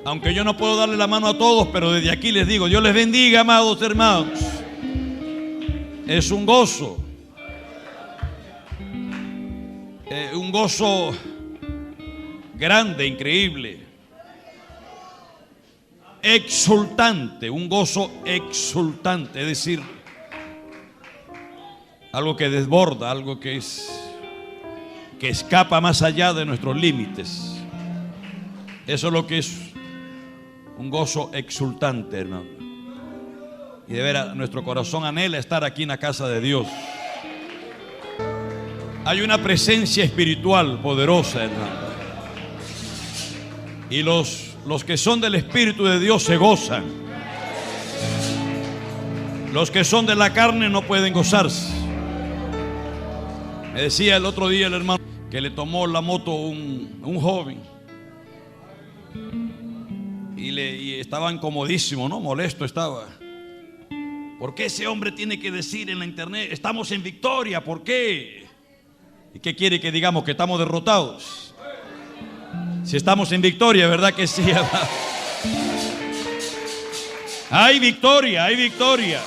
Aunque yo no puedo darle la mano a todos, pero desde aquí les digo, Dios les bendiga, amados hermanos. Es un gozo. Un gozo grande, increíble, exultante, un gozo exultante, es decir, algo que desborda, algo que escapa más allá de nuestros límites. Eso es lo que es un gozo exultante, hermano. Y de veras, nuestro corazón anhela estar aquí en la casa de Dios. Hay una presencia espiritual poderosa, hermano. Y los que son del Espíritu de Dios se gozan. Los que son de la carne no pueden gozarse. Me decía el otro día el hermano que le tomó la moto un joven. Y estaba incomodísimo, ¿no? Molesto estaba. ¿Por qué ese hombre tiene que decir en la internet, estamos en victoria? ¿Por qué? ¿Y qué quiere que digamos? ¿Que estamos derrotados? Si estamos en victoria, ¿verdad que sí? Hay victoria, hay victoria.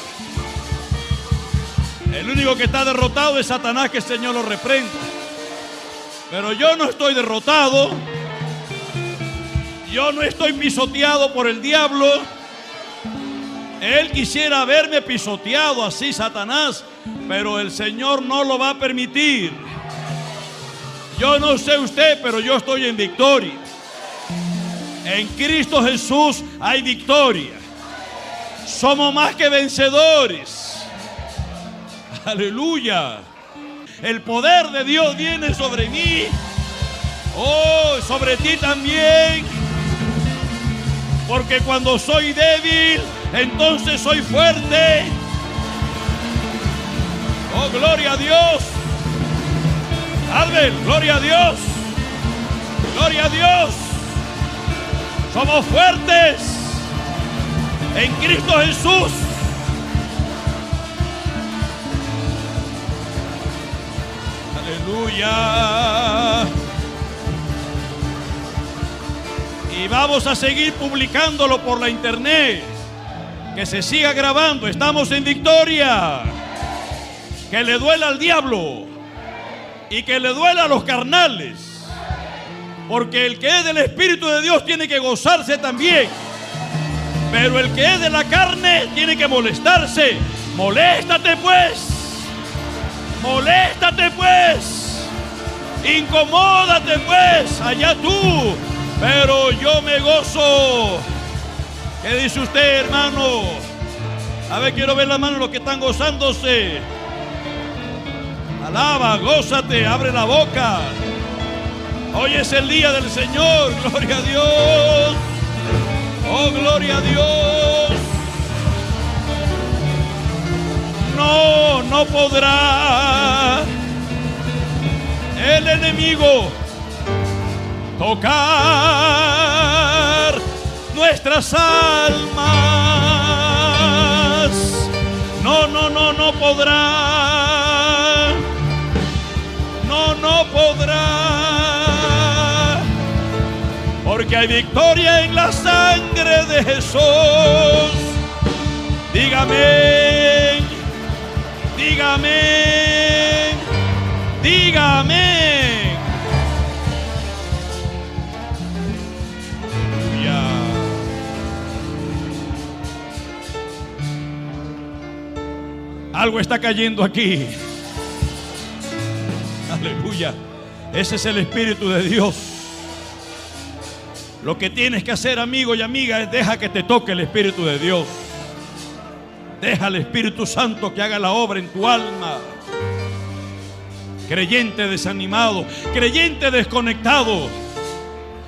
El único que está derrotado es Satanás, que el Señor lo reprenda. Pero yo no estoy derrotado. Yo no estoy pisoteado por el diablo. Él quisiera verme pisoteado así, Satanás, pero el Señor no lo va a permitir. Yo no sé usted, pero yo estoy en victoria. En Cristo Jesús hay victoria. Somos más que vencedores. Aleluya. El poder de Dios viene sobre mí. Oh, sobre ti también. Porque cuando soy débil, entonces soy fuerte. Oh, gloria a Dios. Albert, gloria a Dios. Gloria a Dios. Somos fuertes en Cristo Jesús. Aleluya. Y vamos a seguir publicándolo por la internet. Que se siga grabando. Estamos en victoria. Que le duela al diablo. Y que le duela a los carnales. Porque el que es del Espíritu de Dios tiene que gozarse también. Pero el que es de la carne tiene que molestarse. Moléstate pues. Moléstate pues. Incomódate pues. Allá tú. Pero yo me gozo. ¿Qué dice usted, hermano? A ver, quiero ver la mano de los que están gozándose. Alaba, gózate, abre la boca. Hoy es el día del Señor. Gloria a Dios. Oh, gloria a Dios. No podrá el enemigo tocar nuestras almas. No podrá. No podrá. Porque hay victoria en la sangre de Jesús. Dígame. Dígame. Dígame. Algo está cayendo aquí. Aleluya. Ese es el Espíritu de Dios. Lo que tienes que hacer, amigo y amiga, es deja que te toque el Espíritu de Dios. Deja al Espíritu Santo que haga la obra en tu alma. Creyente desanimado, creyente desconectado,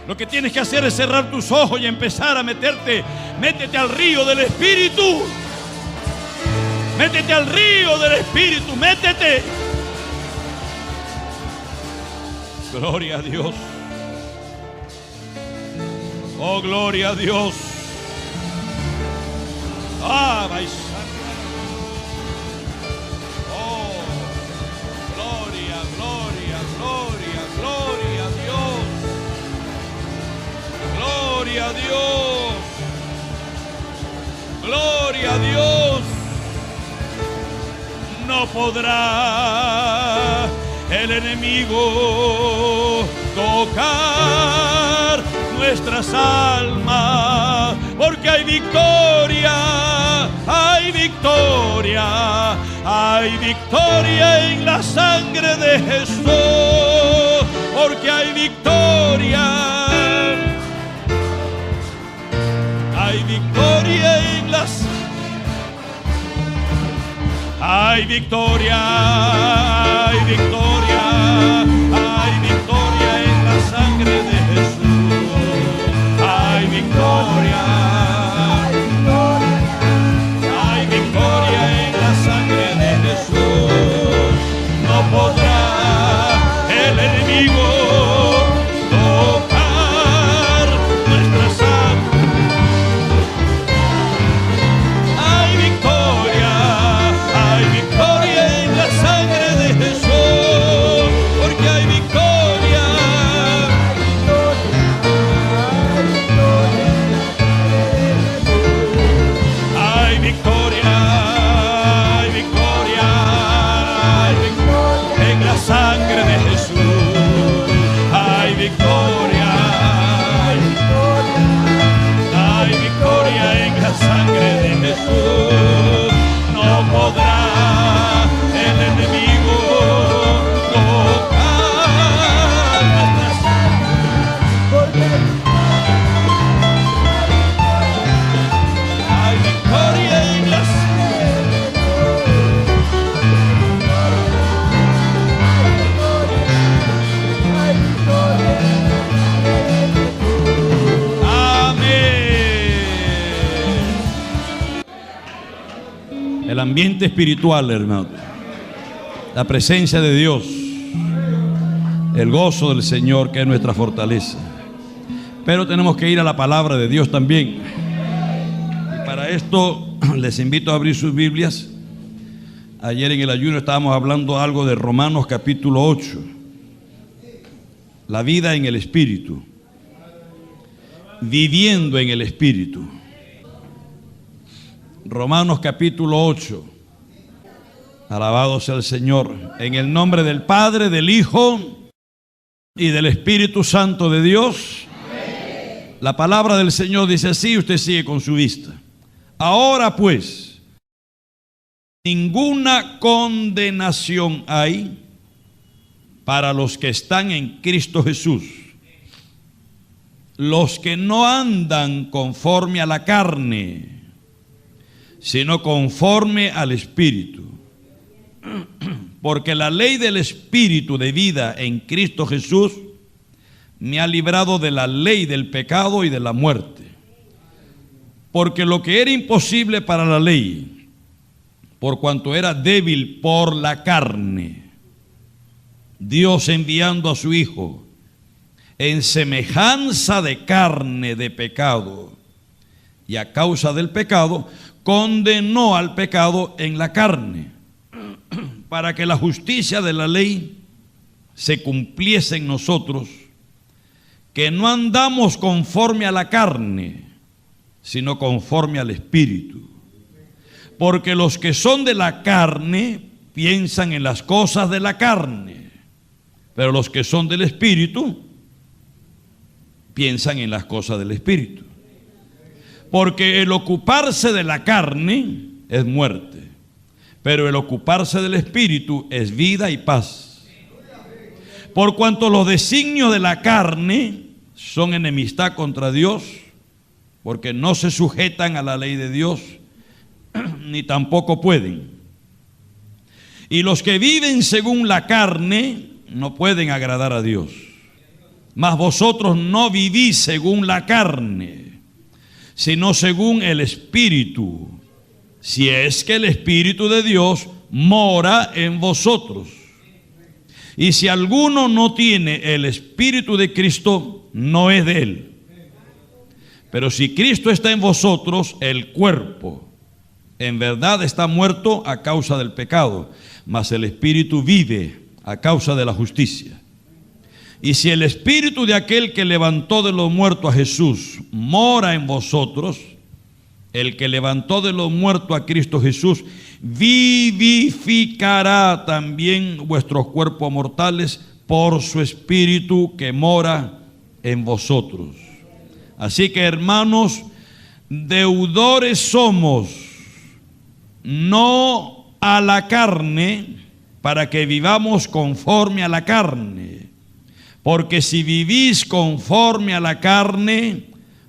lo que tienes que hacer es cerrar tus ojos y empezar a métete al río del Espíritu. Métete al río del Espíritu, métete. Gloria a Dios. Oh, gloria a Dios. Ah, oh, gloria, gloria, gloria, gloria a Dios. Gloria a Dios. no podrá el enemigo tocar nuestras almas, porque hay victoria, hay victoria, hay victoria en la sangre de Jesús, porque hay victoria, hay victoria en las, hay victoria, hay victoria, hay victoria en la sangre de Jesús, hay victoria, hay victoria en la sangre de Jesús. No podrá el enemigo tocar nuestra sangre. Hay victoria en la sangre de Jesús, porque hay victoria. Hay victoria, hay victoria, hay victoria en la sangre de Jesús. Hay victoria, hay victoria en la sangre de Jesús. No podrá el enemigo tocar nuestras almas. Hay victoria en las, amén. El ambiente espiritual, hermano, la presencia de Dios, el gozo del Señor, que es nuestra fortaleza. Pero tenemos que ir a la palabra de Dios también. Y para esto les invito a abrir sus Biblias. Ayer en el ayuno estábamos hablando algo de Romanos capítulo 8, la vida en el Espíritu, viviendo en el Espíritu. Romanos capítulo 8. Alabado sea el Señor. En el nombre del Padre, del Hijo y del Espíritu Santo de Dios. Amén. La palabra del Señor dice así, usted sigue con su vista. Ahora pues, ninguna condenación hay para los que están en Cristo Jesús, los que no andan conforme a la carne, sino conforme al Espíritu. Porque la ley del Espíritu de vida en Cristo Jesús me ha librado de la ley del pecado y de la muerte. Porque lo que era imposible para la ley, por cuanto era débil por la carne, Dios enviando a su Hijo en semejanza de carne de pecado, y a causa del pecado, condenó al pecado en la carne, para que la justicia de la ley se cumpliese en nosotros, que no andamos conforme a la carne, sino conforme al Espíritu. Porque los que son de la carne piensan en las cosas de la carne, pero los que son del Espíritu piensan en las cosas del Espíritu. Porque el ocuparse de la carne es muerte, pero el ocuparse del Espíritu es vida y paz. Por cuanto los designios de la carne son enemistad contra Dios, porque no se sujetan a la ley de Dios, ni tampoco pueden. Y los que viven según la carne no pueden agradar a Dios. Mas vosotros no vivís según la carne, sino según el Espíritu, si es que el Espíritu de Dios mora en vosotros. Y si alguno no tiene el Espíritu de Cristo, no es de él. Pero si Cristo está en vosotros, el cuerpo en verdad está muerto a causa del pecado, mas el Espíritu vive a causa de la justicia. Y si el Espíritu de aquel que levantó de los muertos a Jesús mora en vosotros, el que levantó de los muertos a Cristo Jesús, vivificará también vuestros cuerpos mortales por su Espíritu que mora en vosotros. Así que, hermanos, deudores somos, no a la carne, para que vivamos conforme a la carne. Porque si vivís conforme a la carne,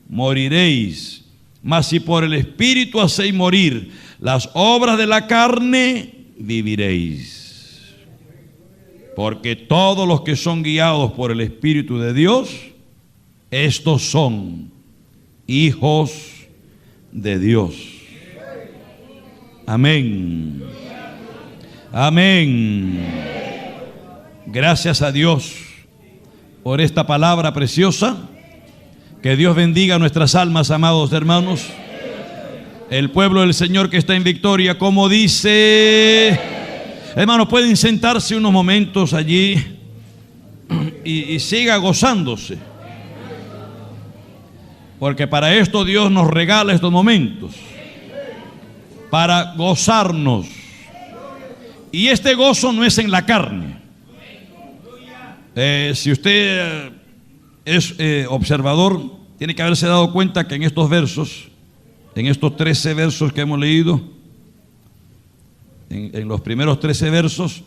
moriréis. Mas si por el Espíritu hacéis morir las obras de la carne, viviréis. Porque todos los que son guiados por el Espíritu de Dios, estos son hijos de Dios. Amén. Amén. Gracias a Dios por esta palabra preciosa. Que Dios bendiga nuestras almas, amados hermanos. El pueblo del Señor que está en victoria, como dice. Hermanos, pueden sentarse unos momentos allí y siga gozándose. Porque para esto Dios nos regala estos momentos, para gozarnos. Y este gozo no es en la carne. Si usted es observador, tiene que haberse dado cuenta que en estos versos, en estos 13 versos que hemos leído, en los primeros 13 versos,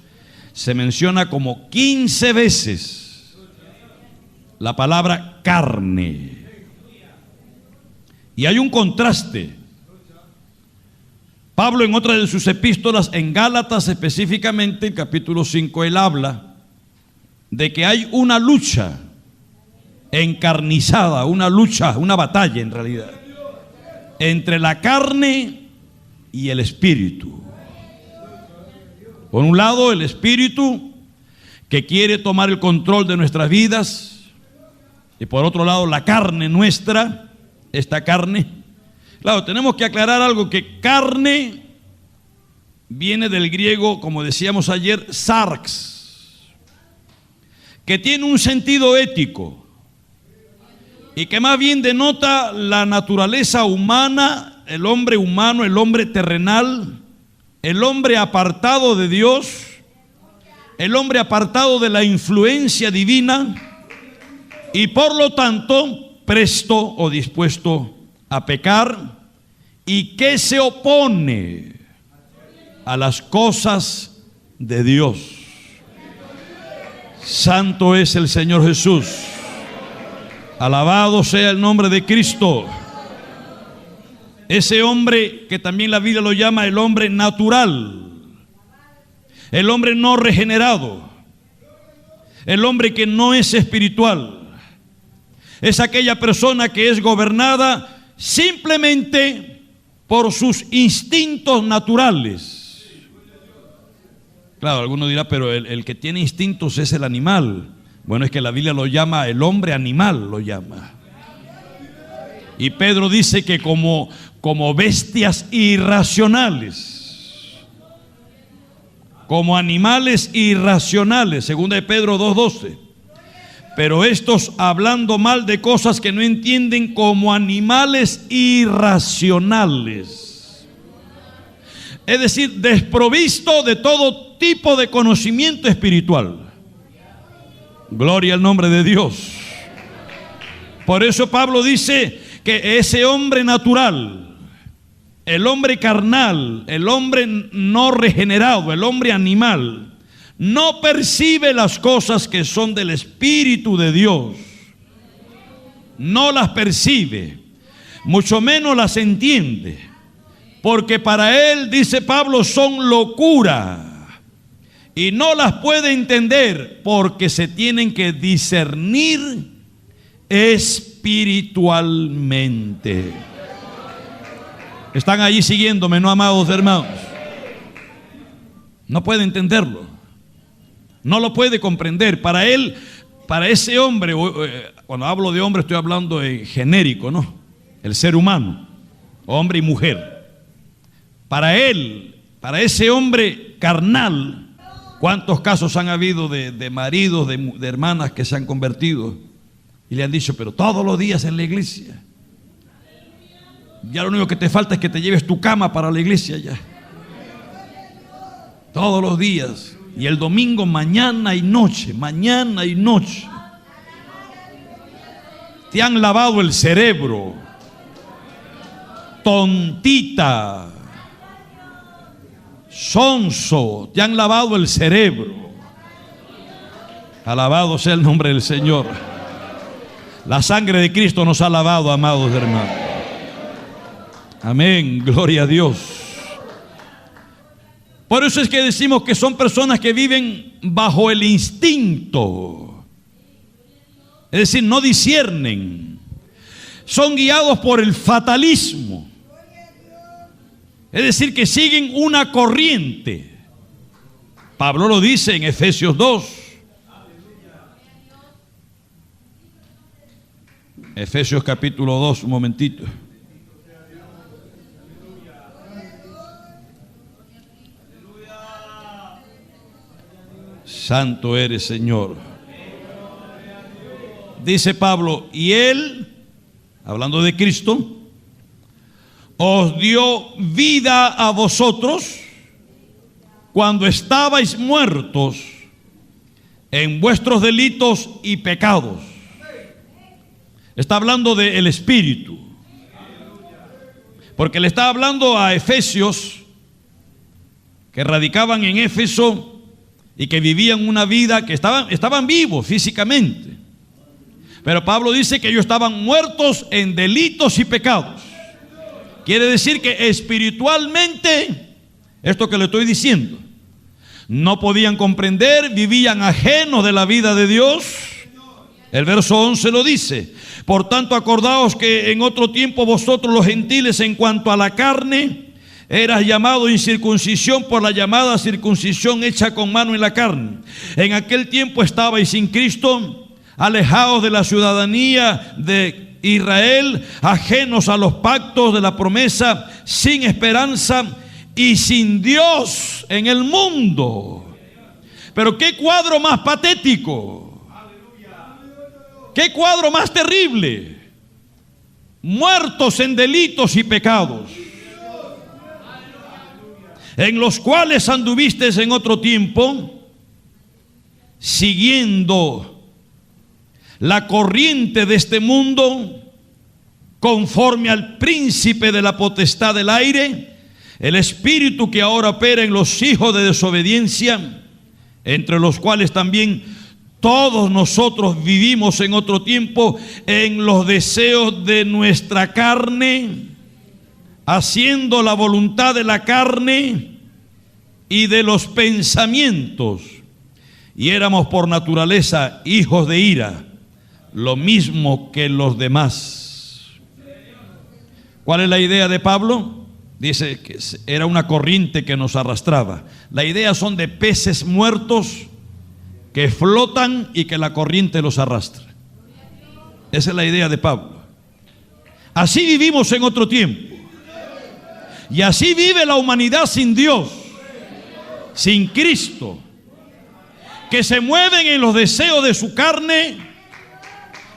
se menciona como 15 veces la palabra carne. Y hay un contraste. Pablo, en otra de sus epístolas, en Gálatas específicamente, el capítulo 5, él habla de que hay una lucha encarnizada, una lucha, una batalla en realidad, entre la carne y el espíritu. Por un lado, el espíritu que quiere tomar el control de nuestras vidas, y por otro lado, la carne nuestra, esta carne. Claro, tenemos que aclarar algo, que carne viene del griego, como decíamos ayer, sarx, que tiene un sentido ético y que más bien denota la naturaleza humana, el hombre humano, el hombre terrenal, el hombre apartado de Dios, el hombre apartado de la influencia divina y por lo tanto presto o dispuesto a pecar, y que se opone a las cosas de Dios. Santo es el Señor Jesús. Alabado sea el nombre de Cristo. Ese hombre que también la Biblia lo llama el hombre natural, el hombre no regenerado, el hombre que no es espiritual, es aquella persona que es gobernada simplemente por sus instintos naturales. Claro, alguno dirá, pero el que tiene instintos es el animal. Bueno, es que la Biblia lo llama el hombre animal, lo llama. Y Pedro dice que como bestias irracionales, como animales irracionales, segunda de Pedro 2:12. Pero estos hablando mal de cosas que no entienden, como animales irracionales. Es decir, desprovisto de todo tipo de conocimiento espiritual. Gloria al nombre de Dios. Por eso Pablo dice que ese hombre natural, el hombre carnal, el hombre no regenerado, el hombre animal, no percibe las cosas que son del Espíritu de Dios. No las percibe, mucho menos las entiende, porque para él, dice Pablo, son locura, y no las puede entender porque se tienen que discernir espiritualmente. Están allí siguiéndome, ¿no, amados hermanos? No puede entenderlo, no lo puede comprender. Para él, para ese hombre, cuando hablo de hombre estoy hablando en genérico, ¿no? El ser humano, hombre y mujer. Para él, para ese hombre carnal, ¿cuántos casos han habido de maridos, de hermanas que se han convertido y le han dicho, pero todos los días en la iglesia? Ya lo único que te falta es que te lleves tu cama para la iglesia ya. Todos los días. Y el domingo mañana y noche, mañana y noche. Te han lavado el cerebro. Tontita. Sonso. Te han lavado el cerebro. Alabado sea el nombre del Señor. La sangre de Cristo nos ha lavado, amados hermanos. Amén, gloria a Dios. Por eso es que decimos que son personas que viven bajo el instinto. Es decir, no disciernen. Son guiados por el fatalismo. Es decir, que siguen una corriente. Pablo lo dice en Efesios 2. Efesios capítulo 2, un momentito. Santo eres, Señor. Dice Pablo, y Él, hablando de Cristo, os dio vida a vosotros cuando estabais muertos en vuestros delitos y pecados. Está hablando del Espíritu, porque le está hablando a efesios que radicaban en Éfeso y que vivían una vida que estaban vivos físicamente. Pero Pablo dice que ellos estaban muertos en delitos y pecados. Quiere decir que espiritualmente, esto que le estoy diciendo, no podían comprender, vivían ajenos de la vida de Dios. El verso 11 lo dice: por tanto, acordaos que en otro tiempo vosotros los gentiles, en cuanto a la carne, eras llamado incircuncisión por la llamada circuncisión hecha con mano en la carne. En aquel tiempo estabais sin Cristo, alejados de la ciudadanía de Israel, ajenos a los pactos de la promesa, sin esperanza y sin Dios en el mundo. Pero qué cuadro más patético, qué cuadro más terrible. Muertos en delitos y pecados, en los cuales anduvisteis en otro tiempo, siguiendo la corriente de este mundo, conforme al príncipe de la potestad del aire, el espíritu que ahora opera en los hijos de desobediencia, entre los cuales también todos nosotros vivimos en otro tiempo en los deseos de nuestra carne, haciendo la voluntad de la carne y de los pensamientos, y éramos por naturaleza hijos de ira, lo mismo que los demás. ¿Cuál es la idea de Pablo? Dice que era una corriente que nos arrastraba. La idea son de peces muertos que flotan y que la corriente los arrastra. Esa es la idea de Pablo. Así vivimos en otro tiempo. Y así vive la humanidad sin Dios, sin Cristo, que se mueven en los deseos de su carne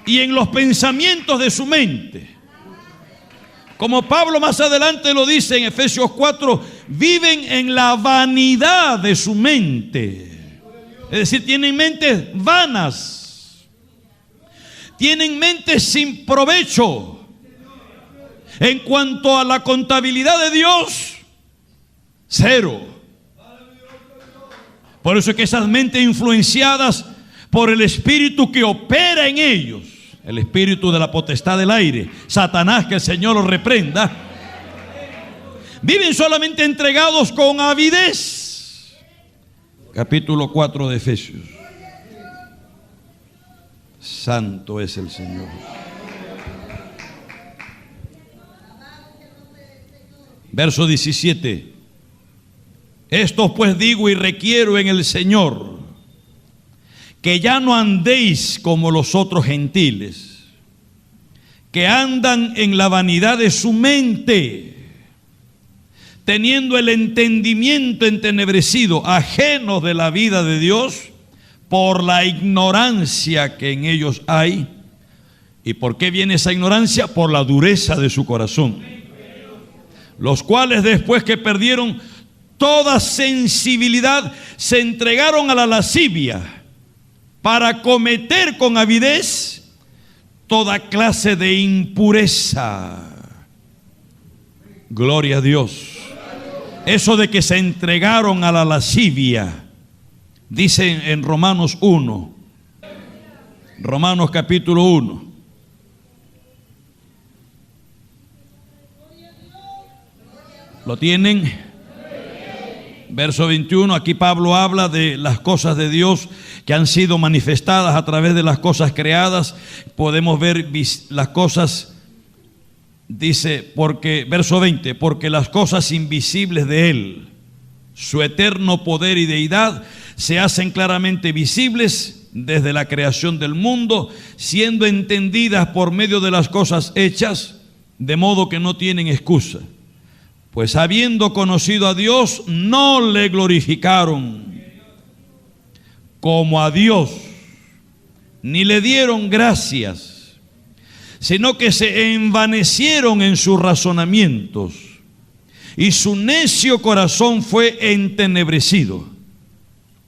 y en los pensamientos de su mente. Como Pablo más adelante lo dice en Efesios 4, viven en la vanidad de su mente. Es decir, tienen mentes vanas, tienen mentes sin provecho. En cuanto a la contabilidad de Dios, cero. Por eso es que esas mentes influenciadas por el espíritu que opera en ellos, el espíritu de la potestad del aire, Satanás, que el Señor los reprenda, viven solamente entregados con avidez. Capítulo 4 de Efesios. Santo es el Señor. Verso 17. Esto pues digo y requiero en el Señor, que ya no andéis como los otros gentiles, que andan en la vanidad de su mente, teniendo el entendimiento entenebrecido, ajenos de la vida de Dios, por la ignorancia que en ellos hay. ¿Y por qué viene esa ignorancia? Por la dureza de su corazón. los cuales después que perdieron toda sensibilidad, se entregaron a la lascivia para cometer con avidez toda clase de impureza. Gloria a Dios. Eso de que se entregaron a la lascivia, dice en Romanos 1, Romanos capítulo 1. ¿Lo tienen? Verso 21, aquí Pablo habla de las cosas de Dios que han sido manifestadas a través de las cosas creadas. Podemos ver las cosas, dice, porque, verso 20, porque las cosas invisibles de Él, su eterno poder y deidad, se hacen claramente visibles desde la creación del mundo, siendo entendidas por medio de las cosas hechas, de modo que no tienen excusa. Pues habiendo conocido a Dios, no le glorificaron como a Dios, ni le dieron gracias, sino que se envanecieron en sus razonamientos, y su necio corazón fue entenebrecido.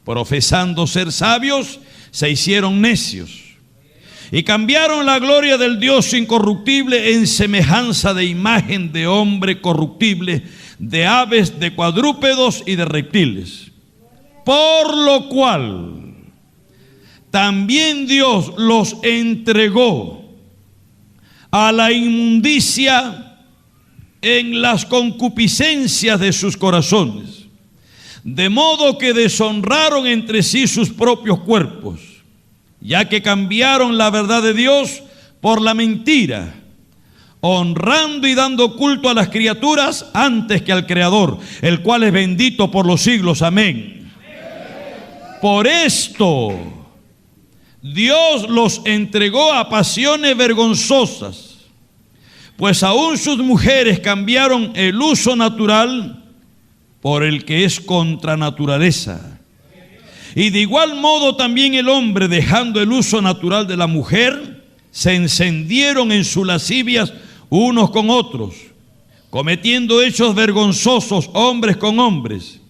Profesando ser sabios, se hicieron necios, y cambiaron la gloria del Dios incorruptible en semejanza de imagen de hombre corruptible, de aves, de cuadrúpedos y de reptiles. Por lo cual también Dios los entregó a la inmundicia en las concupiscencias de sus corazones, de modo que deshonraron entre sí sus propios cuerpos, ya que cambiaron la verdad de Dios por la mentira, honrando y dando culto a las criaturas antes que al Creador, el cual es bendito por los siglos. Amén. Por esto Dios los entregó a pasiones vergonzosas, pues aún sus mujeres cambiaron el uso natural por el que es contra naturaleza. Y de igual modo también el hombre, dejando el uso natural de la mujer, se encendieron en sus lascivias unos con otros, cometiendo hechos vergonzosos hombres con hombres,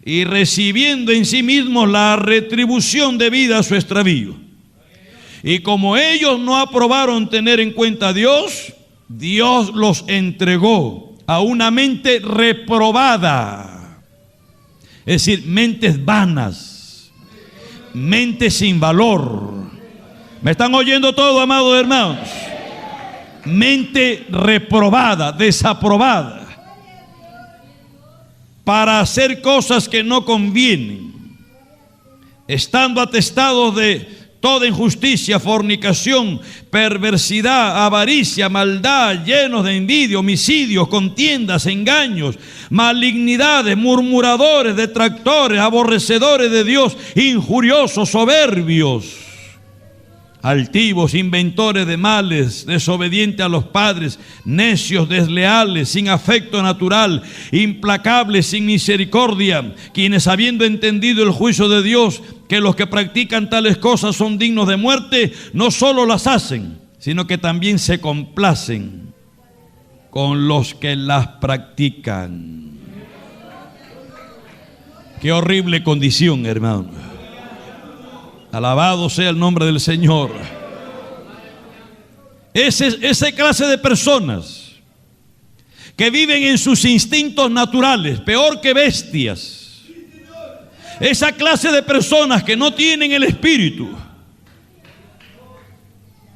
y recibiendo en sí mismos la retribución debida a su extravío. Y como ellos no aprobaron tener en cuenta a Dios, Dios los entregó a una mente reprobada, es decir, mentes vanas, mente sin valor. ¿Me están oyendo todo, amados hermanos? Mente reprobada, desaprobada, para hacer cosas que no convienen, estando atestados de toda injusticia, fornicación, perversidad, avaricia, maldad, llenos de envidia, homicidios, contiendas, engaños, malignidades, murmuradores, detractores, aborrecedores de Dios, injuriosos, soberbios, altivos, inventores de males, desobedientes a los padres, necios, desleales, sin afecto natural, implacables, sin misericordia, quienes habiendo entendido el juicio de Dios, que los que practican tales cosas son dignos de muerte, no solo las hacen, sino que también se complacen con los que las practican. Qué horrible condición, hermano. Alabado sea el nombre del Señor. Esa clase de personas que viven en sus instintos naturales, peor que bestias. Esa clase de personas que no tienen el Espíritu,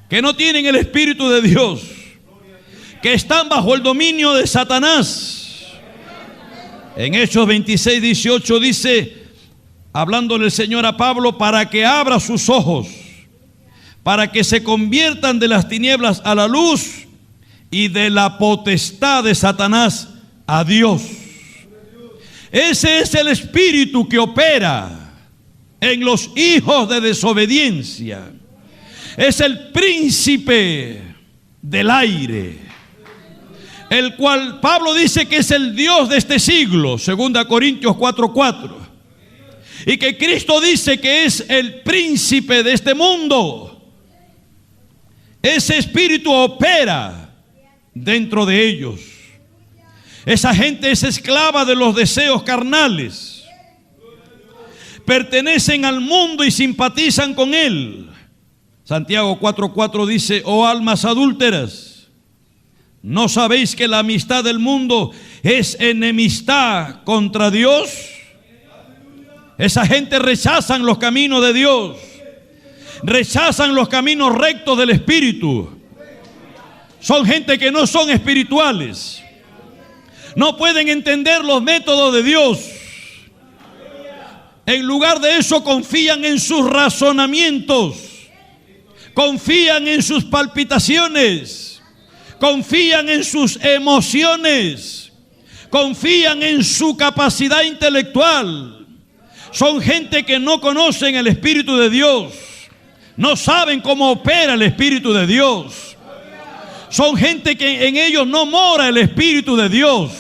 que no tienen el Espíritu de Dios, que están bajo el dominio de Satanás. En Hechos 26, 18 dice, hablándole el Señor a Pablo, para que abra sus ojos, para que se conviertan de las tinieblas a la luz y de la potestad de Satanás a Dios. Ese es el espíritu que opera en los hijos de desobediencia. Es el príncipe del aire, el cual Pablo dice que es el Dios de este siglo, 2 Corintios 4:4. Y que Cristo dice que es el príncipe de este mundo. Ese espíritu opera dentro de ellos. Esa gente es esclava de los deseos carnales. Pertenecen al mundo y simpatizan con él. Santiago 4:4 dice: oh almas adúlteras, ¿no sabéis que la amistad del mundo es enemistad contra Dios? Esa gente rechazan los caminos de Dios, rechazan los caminos rectos del Espíritu. Son gente que no son espirituales. No pueden entender los métodos de Dios. En lugar de eso, confían en sus razonamientos, confían en sus palpitaciones, confían en sus emociones, confían en su capacidad intelectual. Son gente que no conocen el Espíritu de Dios, no saben cómo opera el Espíritu de Dios. Son gente que en ellos no mora el Espíritu de Dios.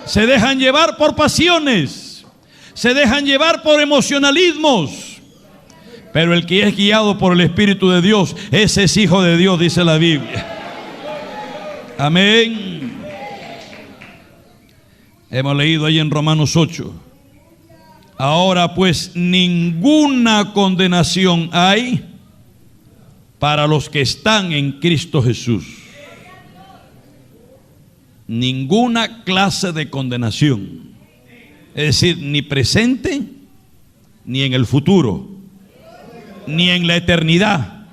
Se dejan llevar por pasiones, se dejan llevar por emocionalismos. Pero el que es guiado por el Espíritu de Dios, ese es hijo de Dios, dice la Biblia. Amén. Hemos leído ahí en Romanos 8. Ahora pues ninguna condenación hay para los que están en Cristo Jesús. Ninguna clase de condenación. Es decir, ni presente, ni en el futuro, ni en la eternidad.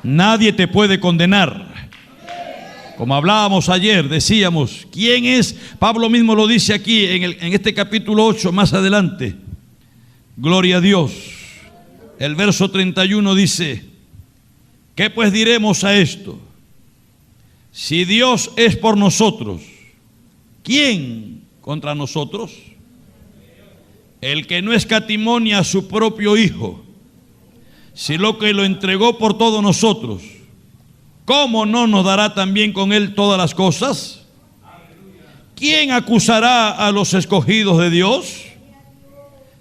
Nadie te puede condenar. Como hablábamos ayer, decíamos, ¿quién es? Pablo mismo lo dice aquí en este capítulo 8, más adelante. Gloria a Dios. El verso 31 dice: ¿qué pues diremos a esto? Si Dios es por nosotros, ¿quién contra nosotros? El que no escatimó ni a su propio Hijo, sino que lo entregó por todos nosotros, ¿cómo no nos dará también con él todas las cosas? ¿Quién acusará a los escogidos de Dios?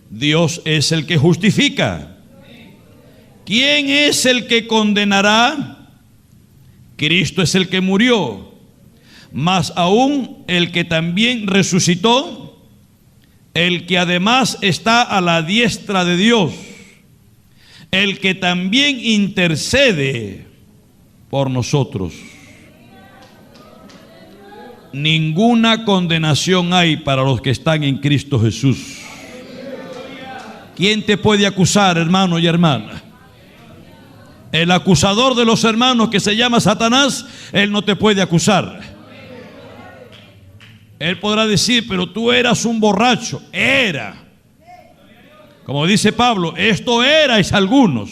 Dios es el que justifica. ¿Quién es el que condenará? Cristo es el que murió, más aún el que también resucitó, el que además está a la diestra de Dios, el que también intercede por nosotros. Ninguna condenación hay para los que están en Cristo Jesús. ¿Quién te puede acusar, hermano y hermana? El acusador de los hermanos, que se llama Satanás, él no te puede acusar. Él podrá decir: pero tú eras un borracho. Era. Como dice Pablo, esto erais algunos,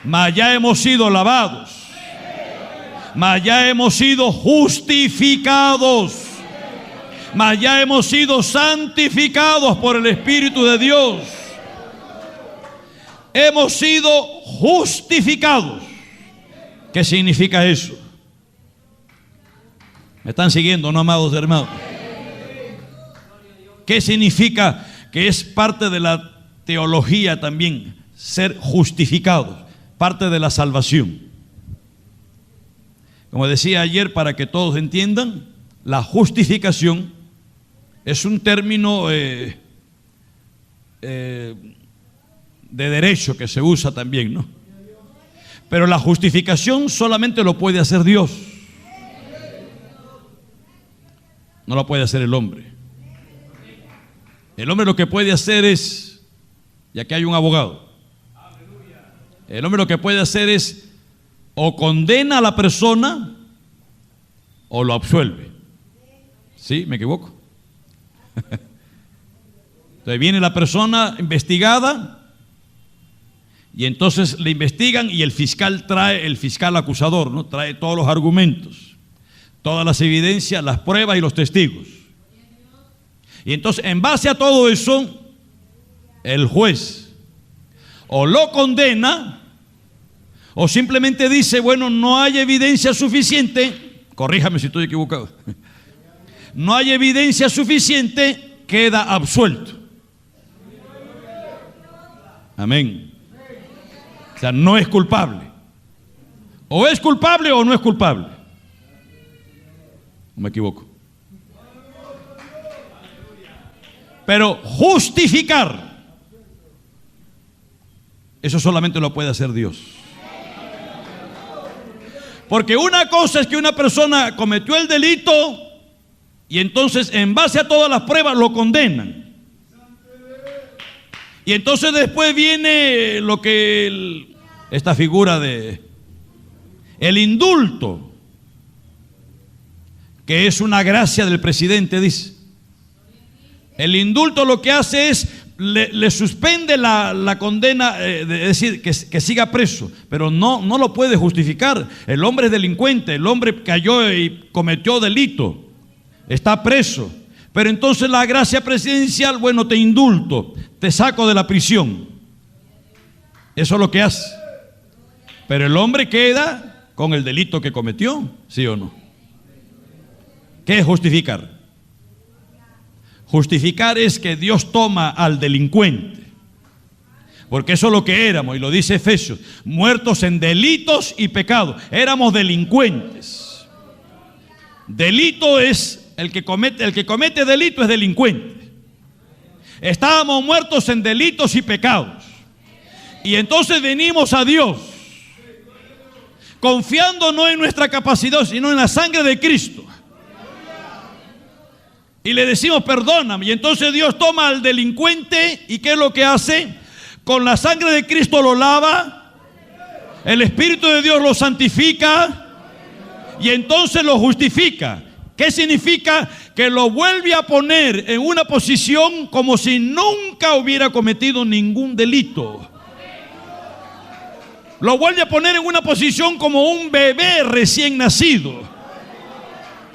mas ya hemos sido lavados, mas ya hemos sido justificados, mas ya hemos sido santificados por el Espíritu de Dios. Hemos sido justificados. ¿Qué significa eso? ¿Me están siguiendo, no, amados hermanos? ¿Qué significa? Que es parte de la teología también, ser justificados, parte de la salvación. Como decía ayer, para que todos entiendan, la justificación es un término de derecho que se usa también, ¿no? Pero la justificación solamente lo puede hacer Dios, no lo puede hacer el hombre. El hombre lo que puede hacer es, y aquí hay un abogado, el hombre lo que puede hacer es o condena a la persona o lo absuelve. ¿Sí? ¿Me equivoco? Entonces viene la persona investigada y entonces le investigan y el fiscal acusador, ¿no? Trae todos los argumentos, todas las evidencias, las pruebas y los testigos. Y entonces, en base a todo eso, el juez o lo condena o simplemente dice: bueno, no hay evidencia suficiente, corríjame si estoy equivocado, no hay evidencia suficiente, queda absuelto. Amén. O sea, no es culpable. O es culpable o no es culpable. ¿No me equivoco? Pero justificar, eso solamente lo puede hacer Dios. Porque una cosa es que una persona cometió el delito y entonces en base a todas las pruebas lo condenan. Y entonces después viene lo que esta figura de el indulto, que es una gracia del presidente, dice. El indulto lo que hace es le suspende la condena, es decir, que siga preso, pero no lo puede justificar. El hombre es delincuente, el hombre cayó y cometió delito, está preso. Pero entonces la gracia presidencial, bueno, te indulto, te saco de la prisión. Eso es lo que hace. Pero el hombre queda con el delito que cometió, ¿sí o no? ¿Qué es justificar? Justificar es que Dios toma al delincuente, porque eso es lo que éramos, y lo dice Efesios, muertos en delitos y pecados. Éramos delincuentes. Delito es el que comete delito es delincuente. Estábamos muertos en delitos y pecados. Y entonces venimos a Dios, confiando no en nuestra capacidad, sino en la sangre de Cristo. Y le decimos, perdóname. Y entonces Dios toma al delincuente, ¿y qué es lo que hace? Con la sangre de Cristo lo lava, el Espíritu de Dios lo santifica y entonces lo justifica. ¿Qué significa? Que lo vuelve a poner en una posición como si nunca hubiera cometido ningún delito. Lo vuelve a poner en una posición como un bebé recién nacido,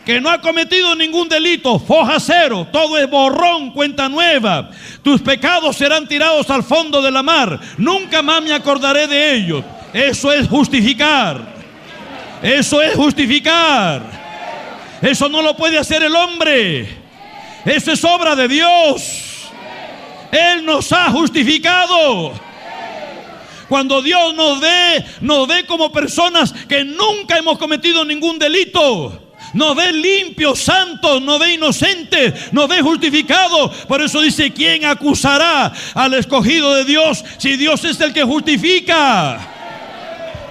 que no ha cometido ningún delito, foja cero, todo es borrón, cuenta nueva. Tus pecados serán tirados al fondo de la mar, nunca más me acordaré de ellos. Eso es justificar. Eso es justificar. Eso no lo puede hacer el hombre. Eso es obra de Dios. Él nos ha justificado. Cuando Dios nos ve como personas que nunca hemos cometido ningún delito. Nos ve limpios, santos, nos ve inocentes, nos ve justificados. Por eso dice, ¿quién acusará al escogido de Dios si Dios es el que justifica?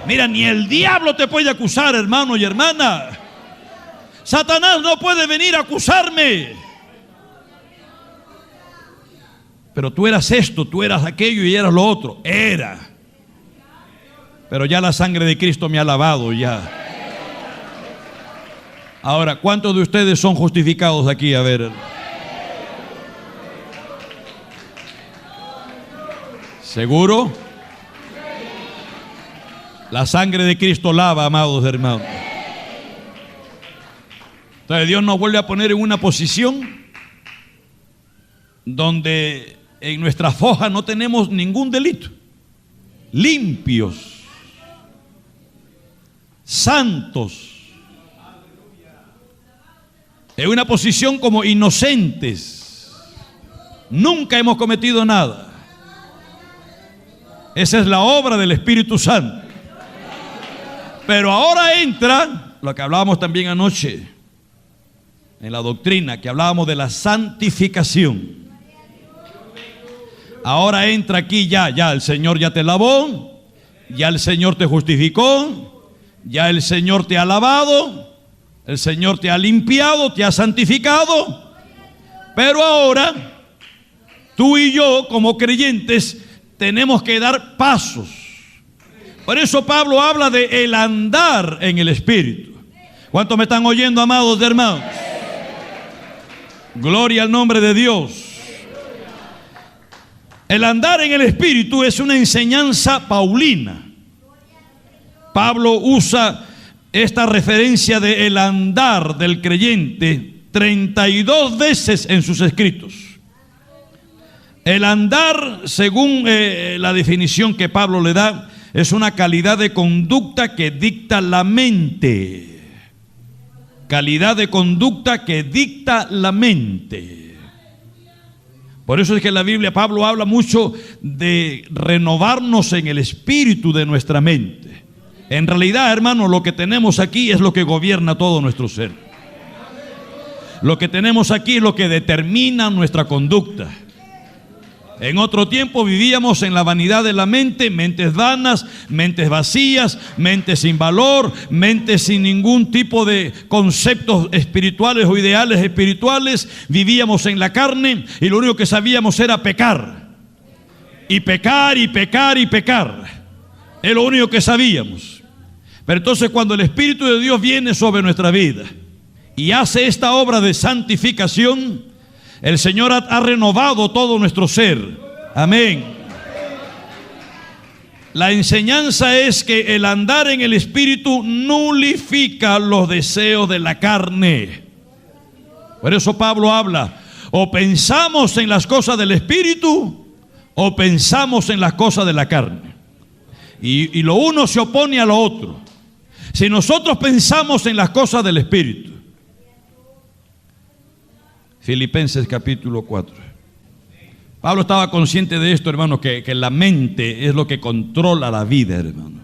Mira, ni el diablo te puede acusar, hermano y hermana. Satanás no puede venir a acusarme. Pero tú eras esto, tú eras aquello y eras lo otro. Era. Pero ya la sangre de Cristo me ha lavado ya. Ahora, ¿cuántos de ustedes son justificados aquí? A ver. ¿Seguro? La sangre de Cristo lava, amados hermanos. Entonces Dios nos vuelve a poner en una posición donde en nuestra foja no tenemos ningún delito. Limpios, santos, en una posición como inocentes. Nunca hemos cometido nada. Esa es la obra del Espíritu Santo. Pero ahora entra lo que hablábamos también anoche en la doctrina, que hablábamos de la santificación. Ahora entra aquí ya el Señor ya te lavó, ya el Señor te justificó, ya el Señor te ha lavado, el Señor te ha limpiado, te ha santificado. Pero ahora tú y yo como creyentes tenemos que dar pasos. Por eso Pablo habla de el andar en el Espíritu. ¿Cuántos me están oyendo, amados hermanos? Gloria al nombre de Dios. El andar en el Espíritu es una enseñanza paulina. Pablo usa esta referencia de el andar del creyente 32 veces en sus escritos. El andar, según la definición que Pablo le da, es una calidad de conducta que dicta la mente. Calidad de conducta que dicta la mente. Por eso es que en la Biblia Pablo habla mucho de renovarnos en el espíritu de nuestra mente. En realidad, hermano, lo que tenemos aquí es lo que gobierna todo nuestro ser. Lo que tenemos aquí es lo que determina nuestra conducta. En otro tiempo vivíamos en la vanidad de la mente, mentes vanas, mentes vacías, mentes sin valor, mentes sin ningún tipo de conceptos espirituales o ideales espirituales. Vivíamos en la carne y lo único que sabíamos era pecar. Y pecar, y pecar, y pecar. Es lo único que sabíamos. Pero entonces cuando el Espíritu de Dios viene sobre nuestra vida y hace esta obra de santificación, el Señor ha renovado todo nuestro ser. Amén. La enseñanza es que el andar en el Espíritu nulifica los deseos de la carne. Por eso Pablo habla: o pensamos en las cosas del Espíritu o pensamos en las cosas de la carne. Y lo uno se opone a lo otro. Si nosotros pensamos en las cosas del Espíritu, Filipenses capítulo 4. Pablo estaba consciente de esto, hermano, que la mente es lo que controla la vida, hermano.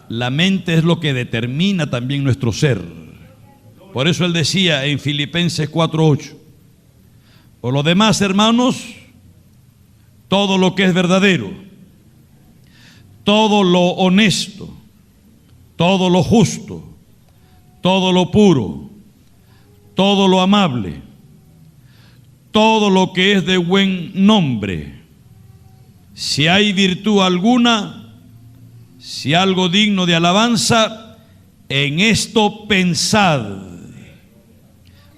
La mente es lo que determina también nuestro ser. Por eso él decía en Filipenses 4:8: por lo demás, hermanos, todo lo que es verdadero, todo lo honesto, todo lo justo, todo lo puro, todo lo amable, todo lo que es de buen nombre, si hay virtud alguna, si algo digno de alabanza, en esto pensad.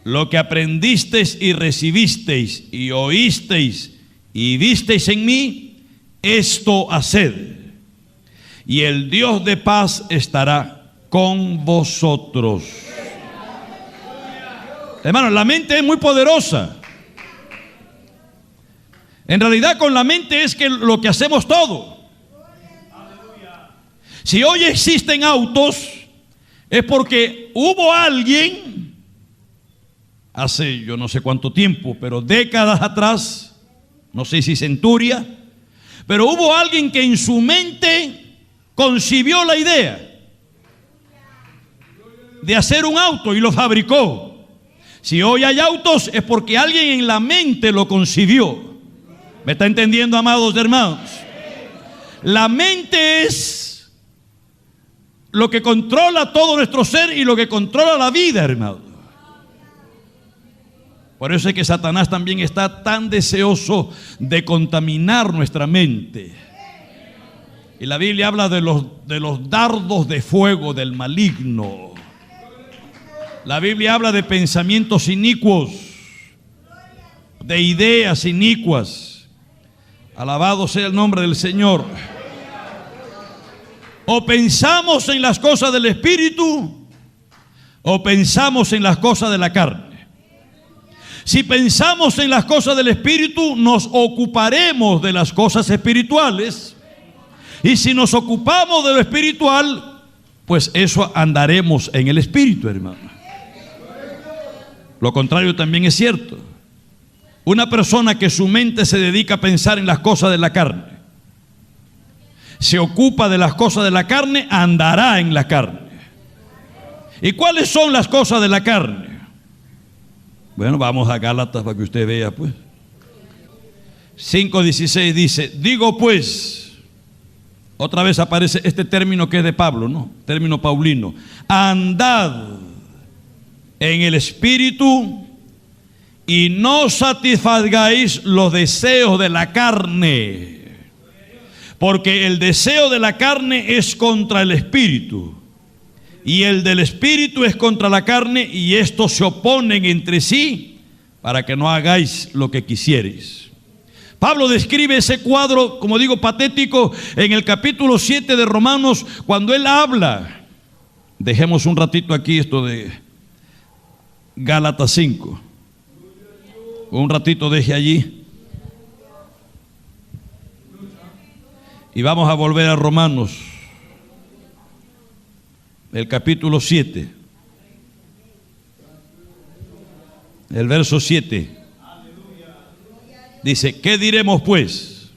Lo que aprendisteis y recibisteis y oísteis y visteis en mí, esto haced, y el Dios de paz estará con vosotros. Hermano, la mente es muy poderosa. En realidad con la mente es que lo que hacemos todo. Si hoy existen autos, es porque hubo alguien, hace yo no sé cuánto tiempo, pero décadas atrás, no sé si centuria, pero hubo alguien que en su mente concibió la idea de hacer un auto y lo fabricó. Si hoy hay autos es porque alguien en la mente lo concibió. ¿Me está entendiendo, amados hermanos? La mente es lo que controla todo nuestro ser y lo que controla la vida, hermano. Por eso es que Satanás también está tan deseoso de contaminar nuestra mente. Y la Biblia habla de los dardos de fuego del maligno. La Biblia habla de pensamientos inicuos, de ideas inicuas. Alabado sea el nombre del Señor. O pensamos en las cosas del Espíritu o pensamos en las cosas de la carne. Si pensamos en las cosas del Espíritu, nos ocuparemos de las cosas espirituales. Y si nos ocupamos de lo espiritual, pues eso andaremos en el Espíritu, hermano. Lo contrario también es cierto. Una persona que su mente se dedica a pensar en las cosas de la carne, se ocupa de las cosas de la carne, andará en la carne. ¿Y cuáles son las cosas de la carne? Bueno, vamos a Gálatas para que usted vea, pues. 5:16 dice: digo pues, otra vez aparece este término que es de Pablo, ¿no? Término paulino. Andad en el Espíritu y no satisfagáis los deseos de la carne, porque el deseo de la carne es contra el Espíritu y el del Espíritu es contra la carne, y estos se oponen entre sí para que no hagáis lo que quisierais. Pablo describe ese cuadro, como digo, patético en el capítulo 7 de Romanos, cuando él habla. Dejemos un ratito aquí esto de Gálatas 5. Un ratito deje allí. Y vamos a volver a Romanos, el capítulo 7, el verso 7. Dice: ¿qué diremos pues?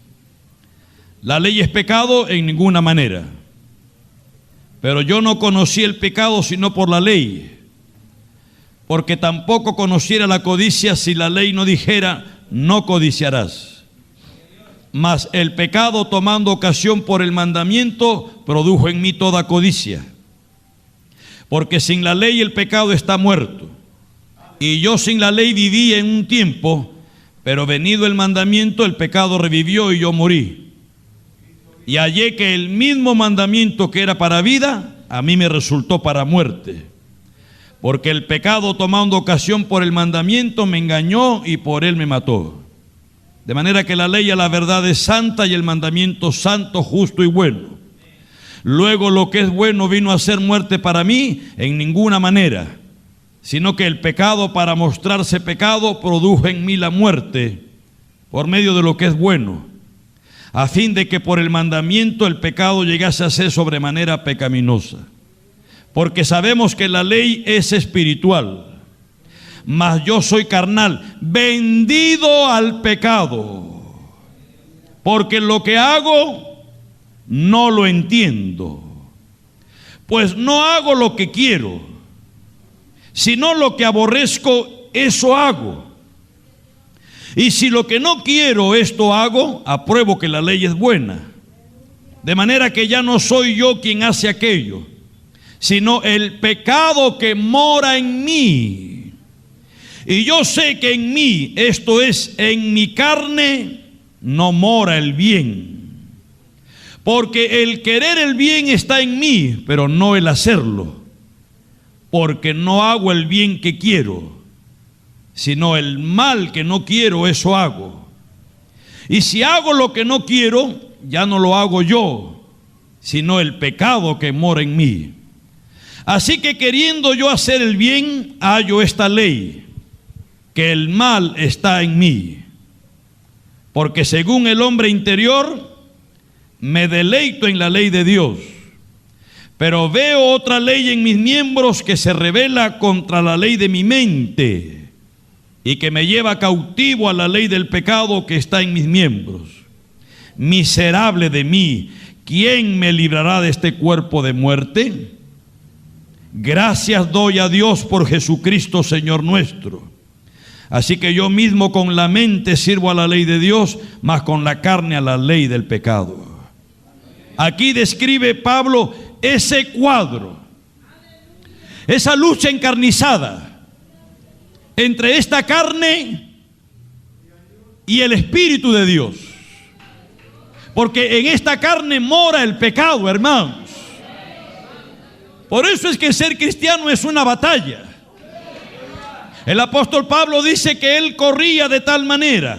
La ley es pecado en ninguna manera, pero yo no conocí el pecado sino por la ley, porque tampoco conociera la codicia si la ley no dijera, no codiciarás. Mas el pecado, tomando ocasión por el mandamiento, produjo en mí toda codicia. Porque sin la ley el pecado está muerto. Y yo sin la ley vivía en un tiempo, pero venido el mandamiento, el pecado revivió y yo morí. Y hallé que el mismo mandamiento que era para vida, a mí me resultó para muerte. Porque el pecado, tomando ocasión por el mandamiento, me engañó y por él me mató. De manera que la ley a la verdad es santa y el mandamiento santo, justo y bueno. Luego lo que es bueno vino a ser muerte para mí en ninguna manera, sino que el pecado, para mostrarse pecado, produjo en mí la muerte por medio de lo que es bueno, a fin de que por el mandamiento el pecado llegase a ser sobremanera pecaminosa. Porque sabemos que la ley es espiritual, mas yo soy carnal, vendido al pecado, porque lo que hago no lo entiendo. Pues no hago lo que quiero, sino lo que aborrezco, eso hago. Y si lo que no quiero, esto hago, apruebo que la ley es buena. De manera que ya no soy yo quien hace aquello, sino el pecado que mora en mí. Y yo sé que en mí, esto es, en mi carne, no mora el bien. Porque el querer el bien está en mí, pero no el hacerlo. Porque no hago el bien que quiero, sino el mal que no quiero, eso hago. Y si hago lo que no quiero, ya no lo hago yo, sino el pecado que mora en mí. Así que queriendo yo hacer el bien, hallo esta ley, que el mal está en mí. Porque según el hombre interior, me deleito en la ley de Dios. Pero veo otra ley en mis miembros que se rebela contra la ley de mi mente y que me lleva cautivo a la ley del pecado que está en mis miembros. Miserable de mí, ¿quién me librará de este cuerpo de muerte? Gracias doy a Dios por Jesucristo, Señor nuestro. Así que yo mismo con la mente sirvo a la ley de Dios, mas con la carne a la ley del pecado. Aquí describe Pablo ese cuadro, esa lucha encarnizada entre esta carne y el Espíritu de Dios. Porque en esta carne mora el pecado, hermanos. Por eso es que ser cristiano es una batalla. El apóstol Pablo dice que él corría de tal manera,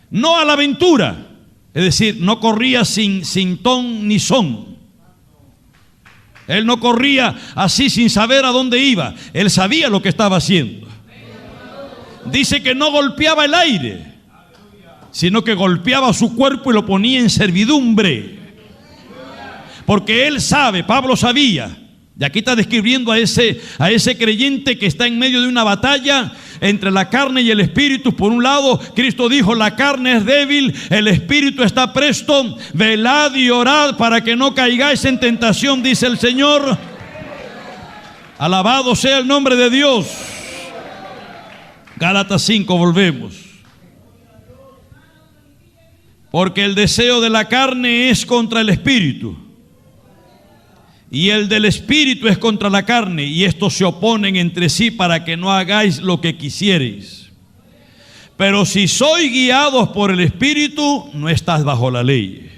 no a la aventura, es decir, no corría sin ton ni son. Él no corría así sin saber a dónde iba, él sabía lo que estaba haciendo. Dice que no golpeaba el aire, sino que golpeaba su cuerpo y lo ponía en servidumbre. Porque él sabe, Pablo sabía. Y aquí está describiendo a ese creyente que está en medio de una batalla entre la carne y el espíritu. Por un lado, Cristo dijo, la carne es débil, el espíritu está presto, velad y orad para que no caigáis en tentación, dice el Señor. Alabado sea el nombre de Dios. Gálatas 5, volvemos. Porque el deseo de la carne es contra el espíritu, y el del espíritu es contra la carne, y estos se oponen entre sí para que no hagáis lo que quisierais. Pero si sois guiados por el espíritu, no estás bajo la ley.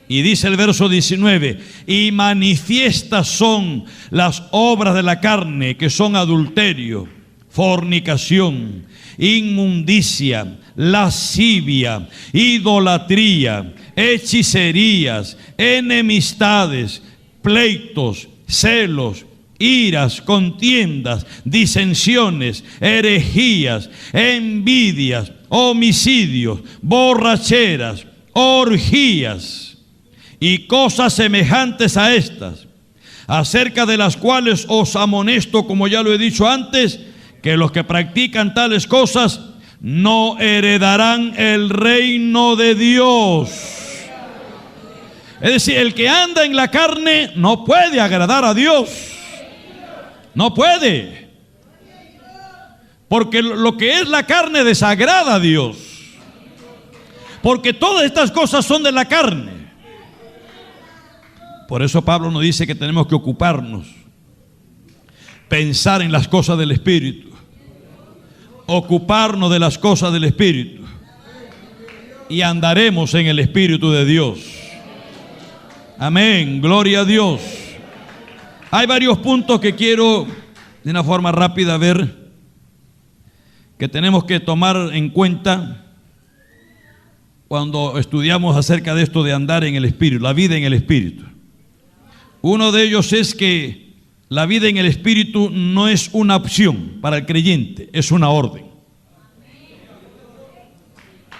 Y dice el verso 19, y manifiestas son las obras de la carne, que son adulterio, fornicación, inmundicia, lascivia, idolatría, hechicerías, enemistades, pleitos, celos, iras, contiendas, disensiones, herejías, envidias, homicidios, borracheras, orgías y cosas semejantes a estas, acerca de las cuales os amonesto, como ya lo he dicho antes, que los que practican tales cosas no heredarán el reino de Dios. Es decir, el que anda en la carne no puede agradar a Dios. No puede. Porque lo que es la carne desagrada a Dios. Porque todas estas cosas son de la carne. Por eso Pablo nos dice que tenemos que ocuparnos, pensar en las cosas del Espíritu, ocuparnos de las cosas del Espíritu, y andaremos en el Espíritu de Dios. Amén, gloria a Dios. Hay varios puntos que quiero de una forma rápida ver, que tenemos que tomar en cuenta cuando estudiamos acerca de esto de andar en el Espíritu, la vida en el Espíritu. Uno de ellos es que la vida en el Espíritu no es una opción para el creyente, es una orden.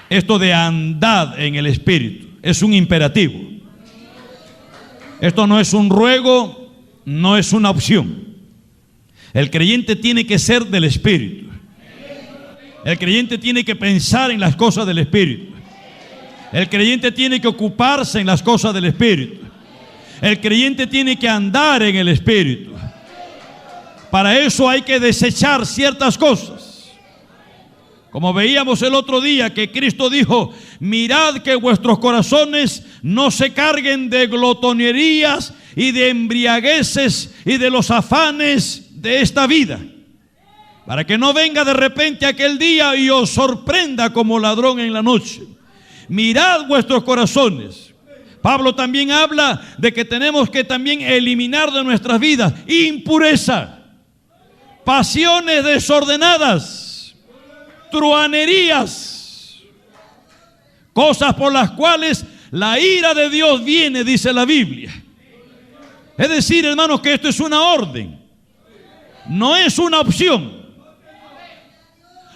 Esto de andar en el Espíritu es un imperativo. Esto no es un ruego, no es una opción. El creyente tiene que ser del Espíritu. El creyente tiene que pensar en las cosas del Espíritu. El creyente tiene que ocuparse en las cosas del Espíritu. El creyente tiene que andar en el Espíritu. Para eso hay que desechar ciertas cosas. Como veíamos el otro día que Cristo dijo: mirad que vuestros corazones no se carguen de glotonerías y de embriagueces y de los afanes de esta vida, para que no venga de repente aquel día y os sorprenda como ladrón en la noche. Mirad vuestros corazones. Pablo también habla de que tenemos que también eliminar de nuestras vidas impureza, pasiones desordenadas, truhanerías, cosas por las cuales la ira de Dios viene, dice la Biblia. Es decir, hermanos, que esto es una orden, no es una opción.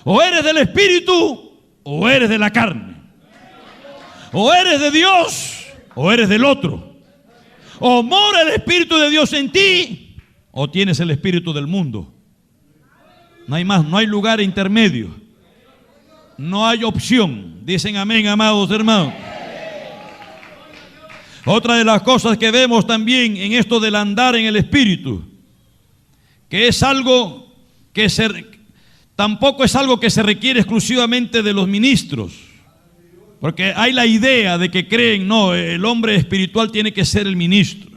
O eres del Espíritu o eres de la carne. O eres de Dios o eres del otro. O mora el Espíritu de Dios en ti o tienes el espíritu del mundo. No hay más, no hay lugar intermedio. No hay opción. Dicen amén, amados hermanos. Otra de las cosas que vemos también en esto del andar en el Espíritu, que es algo que tampoco es algo que se requiere exclusivamente de los ministros. Porque hay la idea de que creen, no, el hombre espiritual tiene que ser el ministro,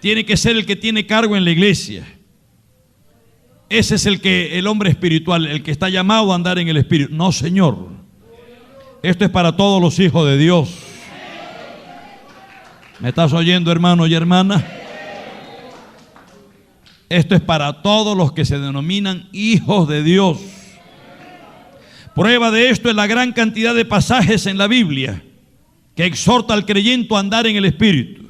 tiene que ser el que tiene cargo en la iglesia. Ese es el hombre espiritual, el que está llamado a andar en el Espíritu. No, Señor, esto es para todos los hijos de Dios. ¿Me estás oyendo, hermano y hermana? Esto es para todos los que se denominan hijos de Dios. Prueba de esto es la gran cantidad de pasajes en la Biblia que exhorta al creyente a andar en el Espíritu.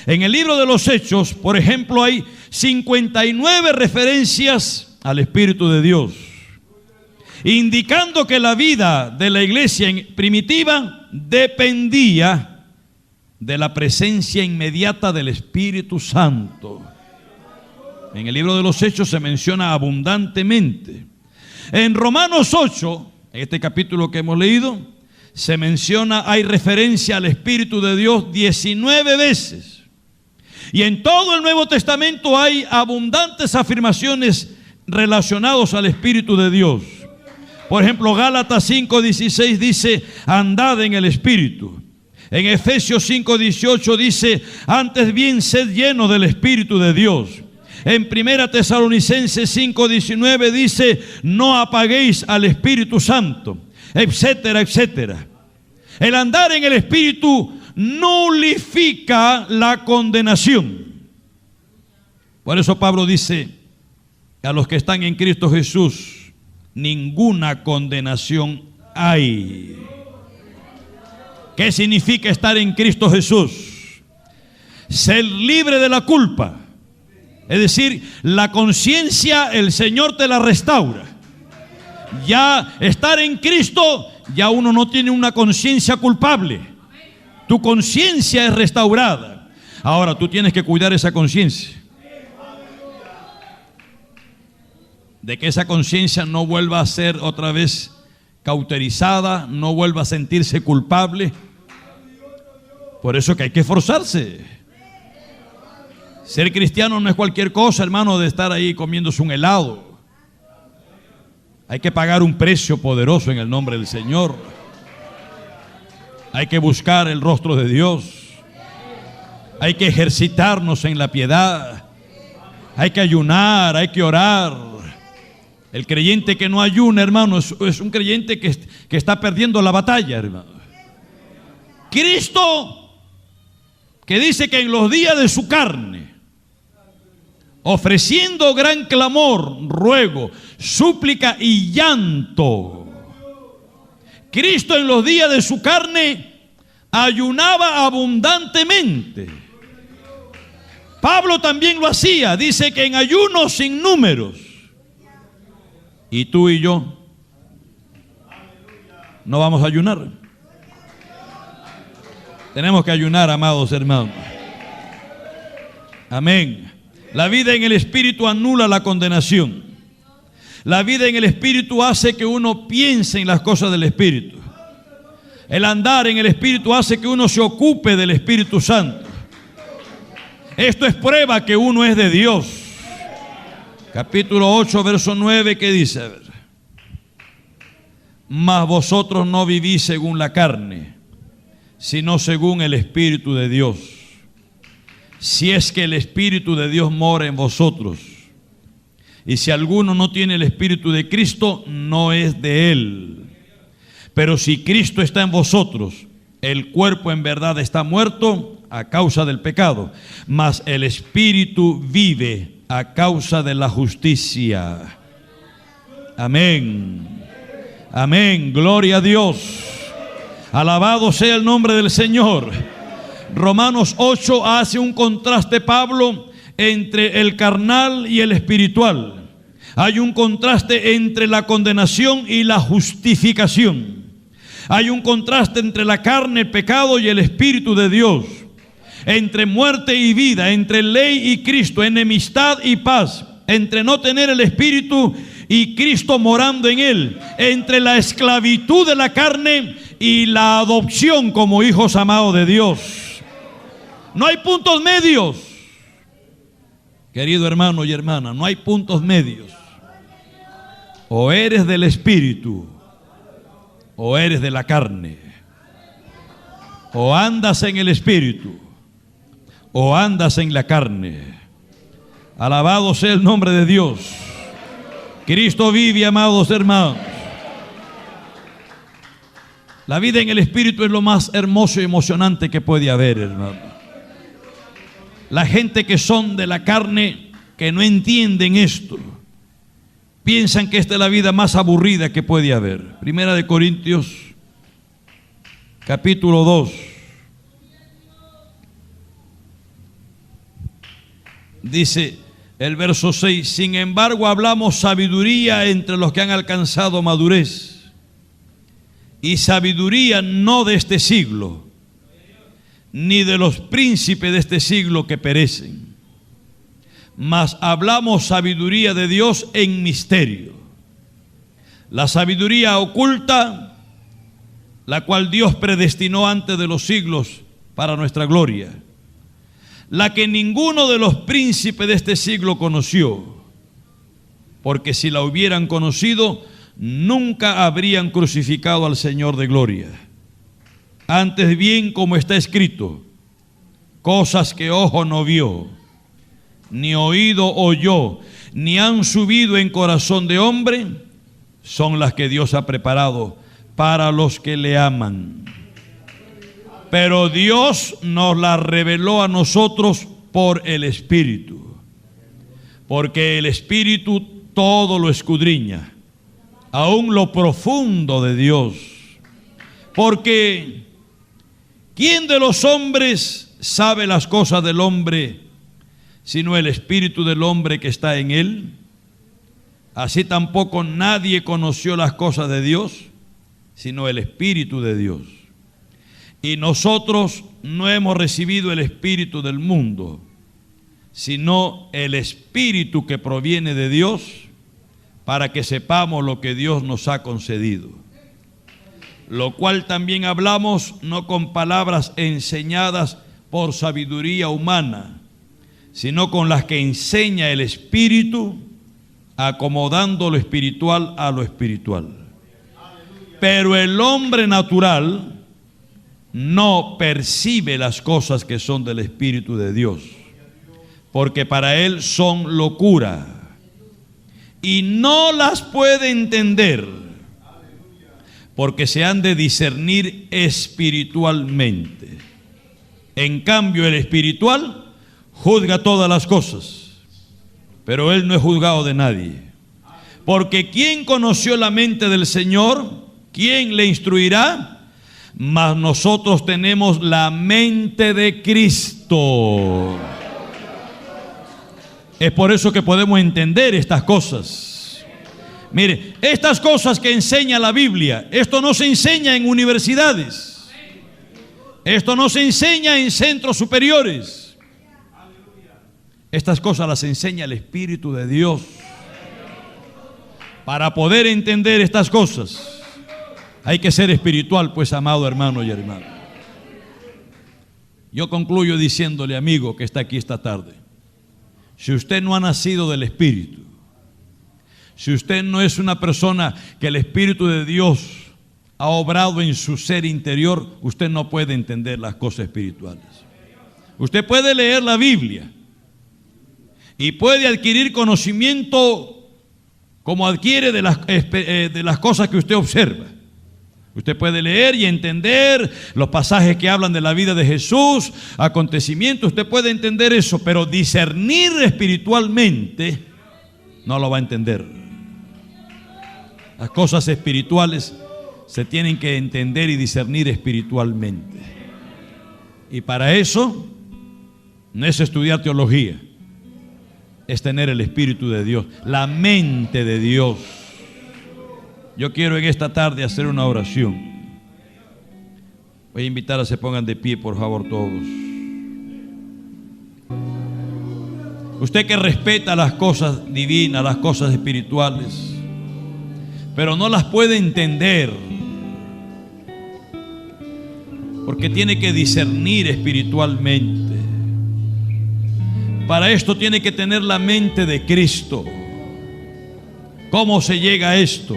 En el libro de los Hechos, por ejemplo, hay 59 referencias al Espíritu de Dios, indicando que la vida de la iglesia primitiva dependía de la presencia inmediata del Espíritu Santo. En el libro de los Hechos se menciona abundantemente. En Romanos 8, en este capítulo que hemos leído, se menciona, hay referencia al Espíritu de Dios 19 veces. Y en todo el Nuevo Testamento hay abundantes afirmaciones relacionadas al Espíritu de Dios. Por ejemplo, Gálatas 5:16 dice: andad en el Espíritu. En Efesios 5:18 dice: antes bien sed llenos del Espíritu de Dios. En 1 Tesalonicenses 5:19 dice: no apaguéis al Espíritu Santo, etcétera, etcétera. El andar en el Espíritu nulifica la condenación. Por eso Pablo dice a los que están en Cristo Jesús: ninguna condenación hay. ¿Qué significa estar en Cristo Jesús? Ser libre de la culpa. Es decir, la conciencia el Señor te la restaura. Ya estar en Cristo, ya uno no tiene una conciencia culpable. Tu conciencia es restaurada. Ahora tú tienes que cuidar esa conciencia, de que esa conciencia no vuelva a ser otra vez cauterizada, no vuelva a sentirse culpable. Por eso que hay que esforzarse. Ser cristiano no es cualquier cosa, hermano, de estar ahí comiéndose un helado. Hay que pagar un precio poderoso en el nombre del Señor. Hay que buscar el rostro de Dios. Hay que ejercitarnos en la piedad. Hay que ayunar, hay que orar. El creyente que no ayuna, hermano, es un creyente que está perdiendo la batalla, hermano. Cristo, que dice que en los días de su carne, ofreciendo gran clamor, ruego, súplica y llanto, Cristo en los días de su carne ayunaba abundantemente. Pablo también lo hacía, dice que en ayunos sin números. Y tú y yo no vamos a ayunar. Tenemos que ayunar, amados hermanos. Amén. La vida en el Espíritu anula la condenación. La vida en el Espíritu hace que uno piense en las cosas del Espíritu. El andar en el Espíritu hace que uno se ocupe del Espíritu Santo. Esto es prueba que uno es de Dios. Capítulo 8, verso 9, ¿qué dice? A ver. Mas vosotros no vivís según la carne, sino según el Espíritu de Dios. Si es que el Espíritu de Dios mora en vosotros. Y si alguno no tiene el Espíritu de Cristo, no es de él. Pero si Cristo está en vosotros, el cuerpo en verdad está muerto a causa del pecado, mas el Espíritu vive a causa de la justicia. Amén. Amén. Gloria a Dios. Alabado sea el nombre del Señor. Romanos 8 hace un contraste, Pablo, entre el carnal y el espiritual. Hay un contraste entre la condenación y la justificación. Hay un contraste entre la carne, el pecado y el Espíritu de Dios. Entre muerte y vida, entre ley y Cristo, enemistad y paz, entre no tener el Espíritu y Cristo morando en él, entre la esclavitud de la carne y la adopción como hijos amados de Dios. No hay puntos medios, querido hermano y hermana, no hay puntos medios. O eres del Espíritu o eres de la carne. O andas en el Espíritu o andas en la carne. Alabado sea el nombre de Dios. Cristo vive, amados hermanos. La vida en el Espíritu es lo más hermoso y emocionante que puede haber, hermano. La gente que son de la carne, que no entienden esto, piensan que esta es la vida más aburrida que puede haber. Primera de Corintios, capítulo 2. Dice el verso 6, sin embargo hablamos sabiduría entre los que han alcanzado madurez, y sabiduría no de este siglo, ni de los príncipes de este siglo que perecen, mas hablamos sabiduría de Dios en misterio, la sabiduría oculta, la cual Dios predestinó antes de los siglos para nuestra gloria, la que ninguno de los príncipes de este siglo conoció, porque si la hubieran conocido, nunca habrían crucificado al Señor de gloria. Antes bien, como está escrito, cosas que ojo no vio, ni oído oyó, ni han subido en corazón de hombre, son las que Dios ha preparado para los que le aman. Pero Dios nos la reveló a nosotros por el Espíritu, porque el Espíritu todo lo escudriña, aún lo profundo de Dios. Porque ¿quién de los hombres sabe las cosas del hombre, sino el Espíritu del hombre que está en él? Así tampoco nadie conoció las cosas de Dios, sino el Espíritu de Dios. Y nosotros no hemos recibido el espíritu del mundo, sino el Espíritu que proviene de Dios, para que sepamos lo que Dios nos ha concedido. Lo cual también hablamos, no con palabras enseñadas por sabiduría humana, sino con las que enseña el Espíritu, acomodando lo espiritual a lo espiritual. Pero el hombre natural no percibe las cosas que son del Espíritu de Dios, porque para él son locura, y no las puede entender, porque se han de discernir espiritualmente. En cambio, el espiritual juzga todas las cosas, pero él no es juzgado de nadie. Porque ¿quién conoció la mente del Señor? ¿Quién le instruirá? Mas nosotros tenemos la mente de Cristo. Es por eso que podemos entender estas cosas. Mire, estas cosas que enseña la Biblia, esto no se enseña en universidades. Esto no se enseña en centros superiores. Estas cosas las enseña el Espíritu de Dios. Para poder entender estas cosas, hay que ser espiritual, pues, amado hermano y hermana. Yo concluyo diciéndole, amigo que está aquí esta tarde, si usted no ha nacido del Espíritu, si usted no es una persona que el Espíritu de Dios ha obrado en su ser interior, usted no puede entender las cosas espirituales. Usted puede leer la Biblia y puede adquirir conocimiento como adquiere de las cosas que usted observa. Usted puede leer y entender los pasajes que hablan de la vida de Jesús, acontecimientos, usted puede entender eso, pero discernir espiritualmente no lo va a entender. Las cosas espirituales se tienen que entender y discernir espiritualmente. Y para eso no es estudiar teología, es tener el Espíritu de Dios, la mente de Dios. Yo quiero en esta tarde hacer una oración. Voy a invitar a que se pongan de pie, por favor, todos. Usted que respeta las cosas divinas, las cosas espirituales, pero no las puede entender, porque tiene que discernir espiritualmente. Para esto tiene que tener la mente de Cristo. ¿Cómo se llega a esto?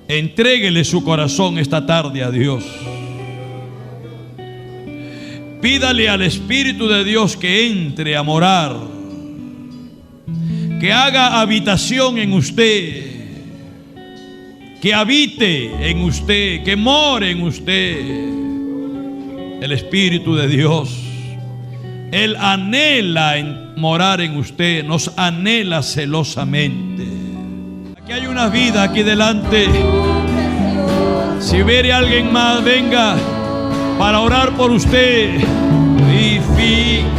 Entréguele su corazón esta tarde a Dios. Pídale al Espíritu de Dios que entre a morar, que haga habitación en usted, que habite en usted, que more en usted. El Espíritu de Dios, Él anhela morar en usted, nos anhela celosamente. Aquí hay una vida aquí delante. Si hubiere alguien más, venga para orar por usted. Purifícame.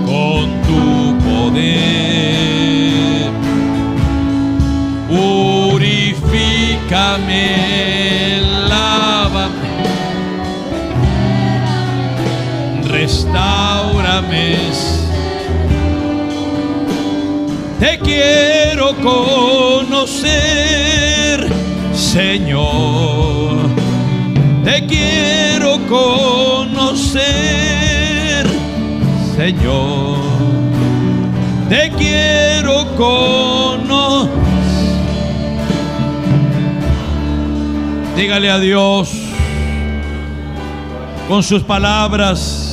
Con tu poder. Purifícame, lávame. Restáurame. Te quiero conocer, Señor. Te quiero conocer, Señor. Te quiero conocer. Dígale a Dios con sus palabras.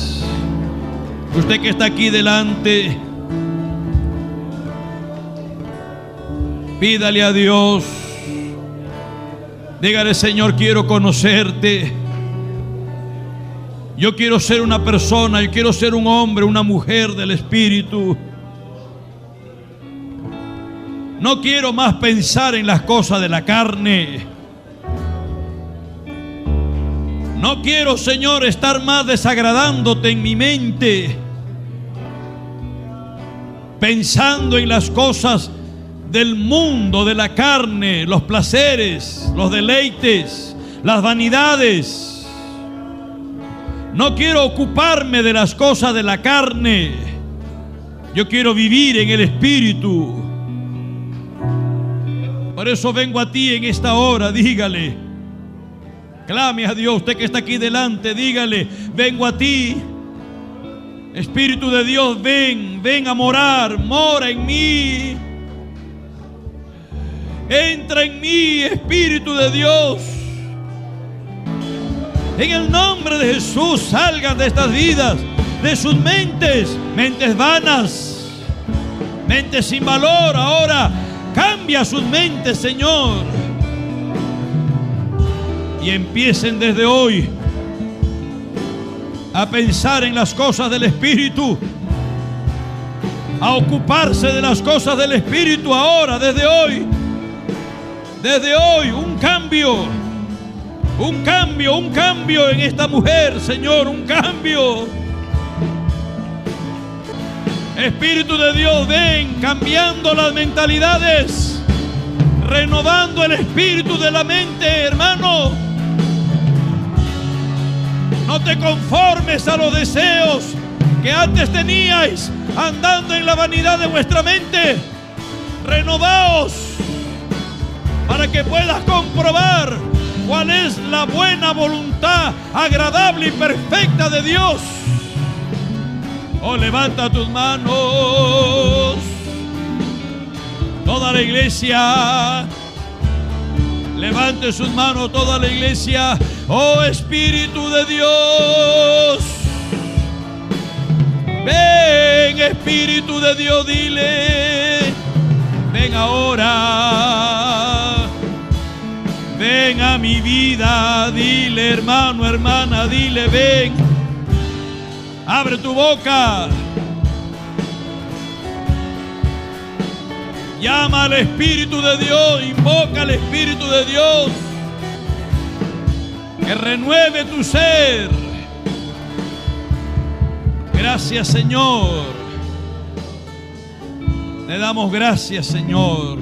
Usted que está aquí delante, pídale a Dios. Dígale: Señor, quiero conocerte. Yo quiero ser una persona, yo quiero ser un hombre, una mujer del Espíritu. No quiero más pensar en las cosas de la carne. No quiero, Señor, estar más desagradándote en mi mente, pensando en las cosas del mundo, de la carne, los placeres, los deleites, las vanidades. No quiero ocuparme de las cosas de la carne. Yo quiero vivir en el Espíritu. Por eso vengo a ti en esta hora, dígale. Clame a Dios, usted que está aquí delante, dígale, vengo a ti. Espíritu de Dios, ven a morar, mora en mí. Entra en mí, Espíritu de Dios. En el nombre de Jesús, salgan de estas vidas, de sus mentes vanas, mentes sin valor. Ahora cambia sus mentes, Señor, y empiecen desde hoy a pensar en las cosas del Espíritu, a ocuparse de las cosas del Espíritu ahora, desde hoy. Desde hoy, un cambio en esta mujer, Señor, un cambio. Espíritu de Dios, ven cambiando las mentalidades, renovando el espíritu de la mente, hermano. No te conformes a los deseos que antes teníais, andando en la vanidad de vuestra mente. Renovaos para que puedas comprobar cuál es la buena voluntad, agradable y perfecta de Dios. Oh, levanta tus manos. Toda la iglesia, levante sus manos, toda la iglesia. Oh, Espíritu de Dios, ven, Espíritu de Dios, dile, ven ahora, ven a mi vida, dile, hermano, hermana, dile, ven, abre tu boca, llama al Espíritu de Dios, invoca al Espíritu de Dios, que renueve tu ser. Gracias, Señor. Te damos gracias, Señor.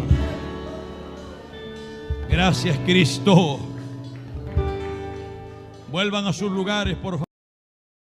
Gracias, Cristo. Vuelvan a sus lugares, por favor.